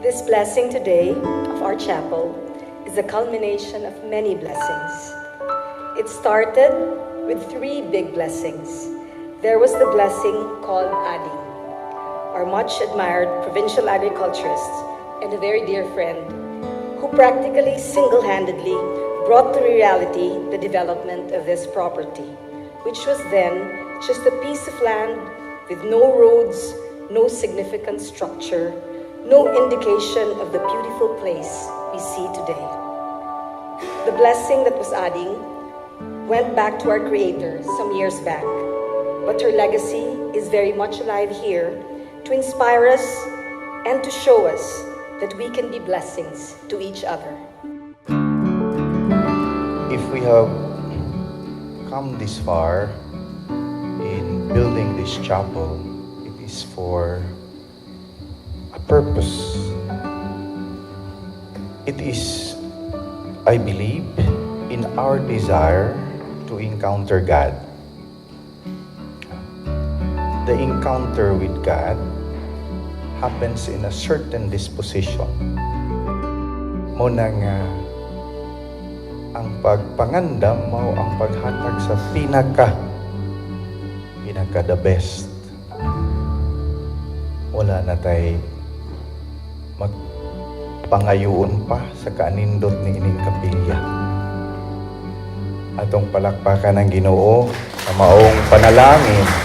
This blessing today of our chapel is the culmination of many blessings. It started with three big blessings. There was the blessing called Ading, our much admired provincial agriculturist and a very dear friend, who practically single-handedly brought to reality the development of this property, which was then just a piece of land with no roads, no significant structure, no indication of the beautiful place we see today. The blessing that was Ading went back to our Creator some years back, but her legacy is very much alive here to inspire us and to show us that we can be blessings to each other. If we have come this far in building this chapel, it is for a purpose. It is, I believe, in our desire to encounter God. The encounter with God happens in a certain disposition. Muna nga, ang pagpangandam mo ang paghatag sa pinaka the best. Wala na tayo magpangayoon pa sa kaanindot ni ining kapilya. Atong palakpakan ng Ginoo sa maong panalangin.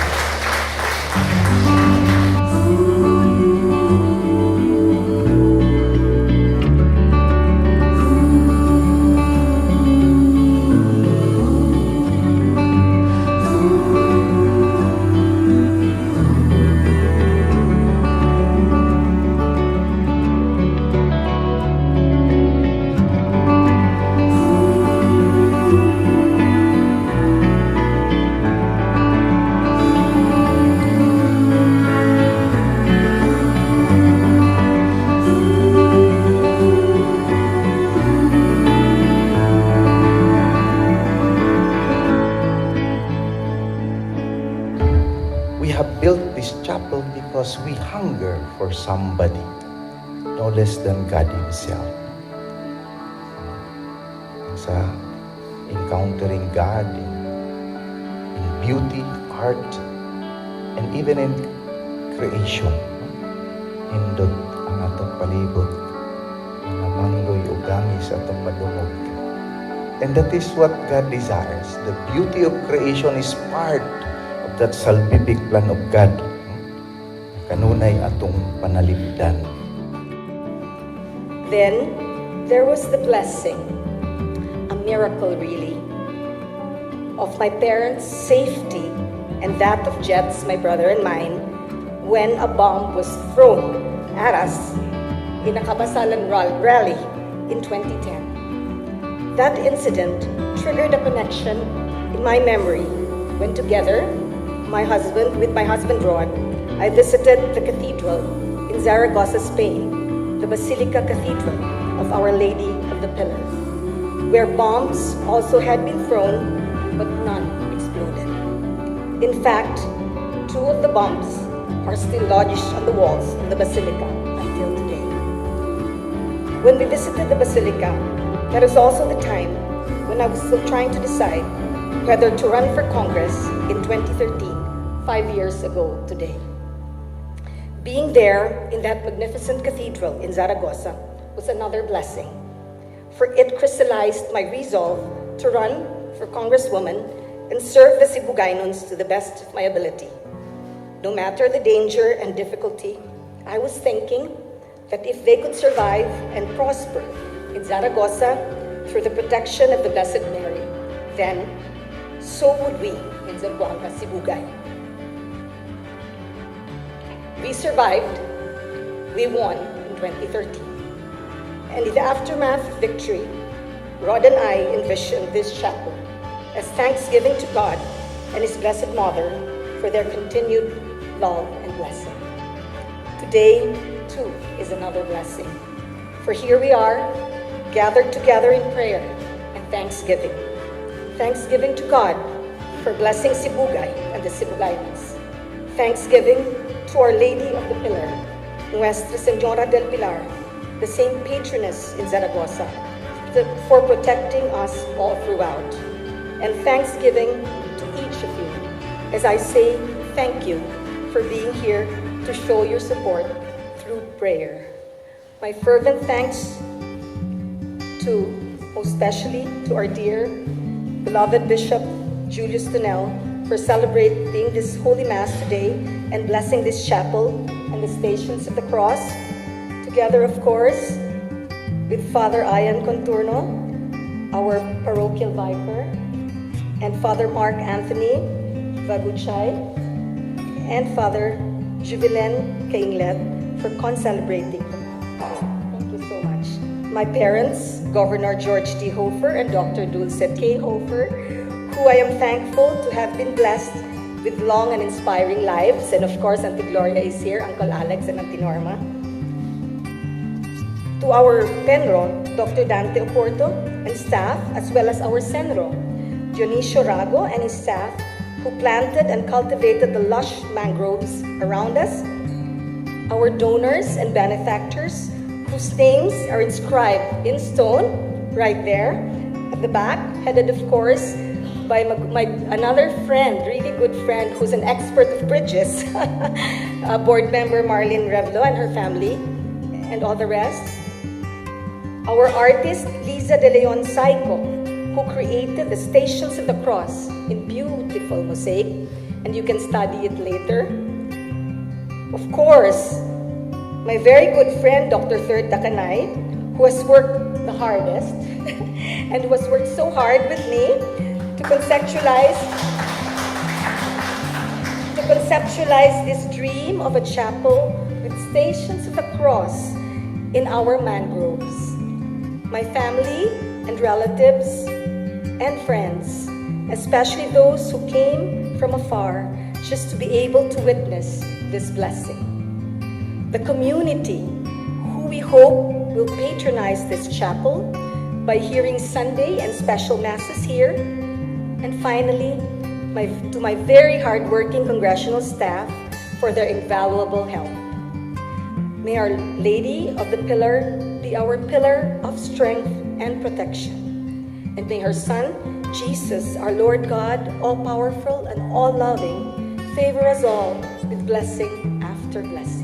We have built this chapel because we hunger for somebody, no less than God Himself. Sa encountering God in beauty, art, and even in creation. Hindot ang atong palibot, mga mangloy o gangis atong madungog. And that is what God desires. The beauty of creation is part that salvific plan of God. Kanunay atong panalipdan. Then, there was the blessing, a miracle really, of my parents' safety and that of Jet's, my brother and mine, when a bomb was thrown at us in a Kabasalan rally in 2010. That incident triggered a connection in my memory when together, with my husband Ron, I visited the cathedral in Zaragoza, Spain, the Basilica Cathedral of Our Lady of the Pillar, where bombs also had been thrown, but none exploded. In fact, two of the bombs are still lodged on the walls of the Basilica until today. When we visited the Basilica, that was also the time when I was still trying to decide whether to run for Congress in 2013, 5 years ago today. Being there in that magnificent cathedral in Zaragoza was another blessing, for it crystallized my resolve to run for Congresswoman and serve the Cebugaynons to the best of my ability. No matter the danger and difficulty, I was thinking that if they could survive and prosper in Zaragoza through the protection of the Blessed Mary, then so would we in Zamboanga, Sibugay. We survived, we won in 2013. And in the aftermath of victory, Rod and I envisioned this chapel as thanksgiving to God and His Blessed Mother for their continued love and blessing. Today, too, is another blessing. For here we are, gathered together in prayer and thanksgiving. Thanksgiving to God for blessing Sibugay and the Cebugaynons. Thanksgiving to Our Lady of the Pillar, Nuestra Señora del Pilar, the same patroness in Zaragoza, for protecting us all throughout. And thanksgiving to each of you, as I say thank you for being here to show your support through prayer. My fervent thanks most especially to our dear, beloved Bishop Julius Tunel for celebrating this Holy Mass today and blessing this chapel and the Stations of the Cross, together, of course, with Father Ian Conturno, our parochial vicar, and Father Mark Anthony Vaguchay, and Father Jubilen Kainglet for concelebrating. Thank you so much. My parents, Governor George D. Hofer and Dr. Dulce K. Hofer, who I am thankful to have been blessed with long and inspiring lives. And of course, Auntie Gloria is here, Uncle Alex and Auntie Norma. To our Penro, Dr. Dante Oporto and staff, as well as our Senro, Dionisio Rago and his staff, who planted and cultivated the lush mangroves around us. Our donors and benefactors, whose names are inscribed in stone right there at the back, headed, of course, by another friend, really good friend, who's an expert of bridges, board member Marlene Revlo and her family, and all the rest. Our artist, Liza De Leon Saico, who created the Stations of the Cross in beautiful mosaic, and you can study it later. Of course, my very good friend, Dr. Third Takanay, who has worked the hardest and who has worked so hard with me to conceptualize this dream of a chapel with Stations of the Cross in our mangroves. My family and relatives and friends, especially those who came from afar just to be able to witness this blessing. The community, who we hope will patronize this chapel by hearing Sunday and special masses here. And finally, to my very hardworking congressional staff for their invaluable help. May Our Lady of the Pillar be our pillar of strength and protection. And may her Son, Jesus, our Lord God, all-powerful and all-loving, favor us all with blessing after blessing.